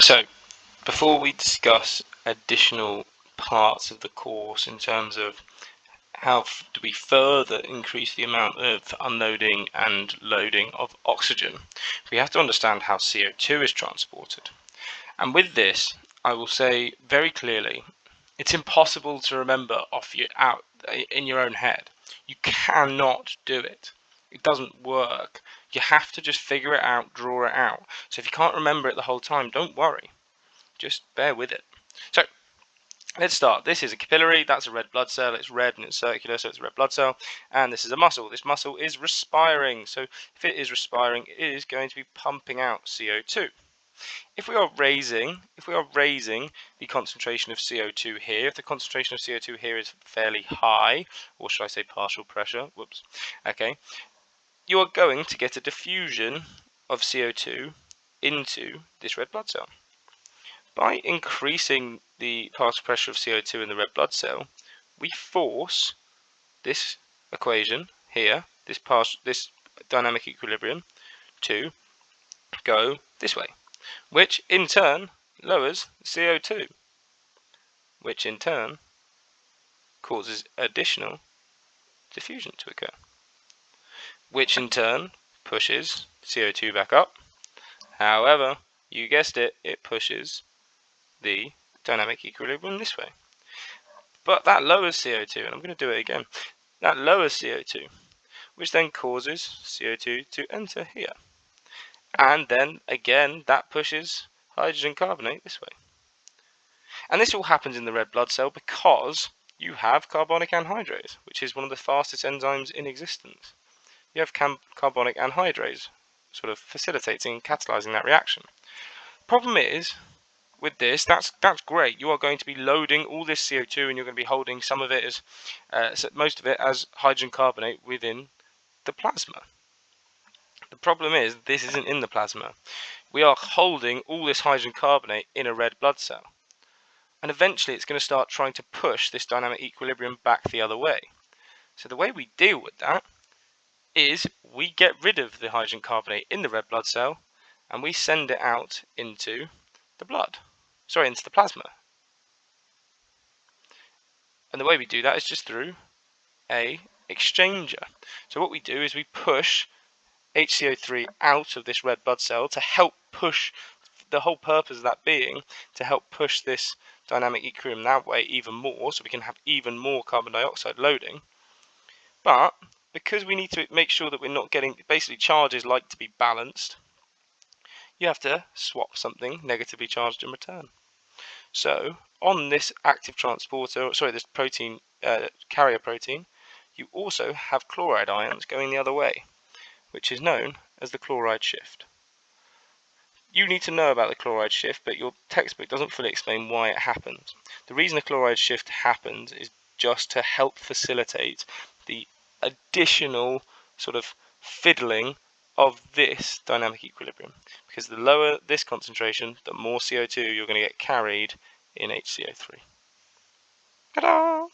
So, before we discuss additional parts of the course in terms of how do we further increase the amount of unloading and loading of oxygen, we have to understand how CO2 is transported. And with this, I will say very clearly, it's impossible to remember out in your own head. You cannot do it. It doesn't work. You have to just figure it out, draw it out. So if you can't remember it the whole time, don't worry. Just bear with it. So let's start. This is a capillary. That's a red blood cell. It's red and it's circular, so it's a red blood cell. And this is a muscle. This muscle is respiring. So if it is respiring, it is going to be pumping out CO2. If we are raising the concentration of CO2 here, if the concentration of CO2 here is fairly high, or should I say partial pressure, whoops, okay, you are going to get a diffusion of CO2 into this red blood cell. By increasing the partial pressure of CO2 in the red blood cell, we force this equation here, this dynamic equilibrium, to go this way, which in turn lowers CO2, which in turn causes additional diffusion to occur, which in turn pushes CO2 back up. However, you guessed it, it pushes the dynamic equilibrium this way. But that lowers CO2, and I'm going to do it again. That lowers CO2, which then causes CO2 to enter here. And then again, that pushes hydrogen carbonate this way. And this all happens in the red blood cell because you have carbonic anhydrase, which is one of the fastest enzymes in existence. You have carbonic anhydrase sort of facilitating and catalyzing that reaction. Problem is, with this, that's great. You are going to be loading all this CO2 and you're going to be holding some of it as, most of it as hydrogen carbonate within the plasma. The problem is, this isn't in the plasma. We are holding all this hydrogen carbonate in a red blood cell. And eventually it's going to start trying to push this dynamic equilibrium back the other way. So the way we deal with that is we get rid of the hydrogen carbonate in the red blood cell and we send it out into the into the plasma. And the way we do that is just through a exchanger. So what we do is we push HCO3 out of this red blood cell to help push, the whole purpose of that being to help push this dynamic equilibrium that way even more, so we can have even more carbon dioxide loading. But because we need to make sure that we're not getting, basically charges like to be balanced, you have to swap something negatively charged in return. So on this active transporter, this protein, carrier protein, you also have chloride ions going the other way, which is known as the chloride shift. You need to know about the chloride shift, but your textbook doesn't fully explain why it happens. The reason the chloride shift happens is just to help facilitate the additional sort of fiddling of this dynamic equilibrium. Because the lower this concentration, the more CO2 you're going to get carried in HCO3. Ta-da!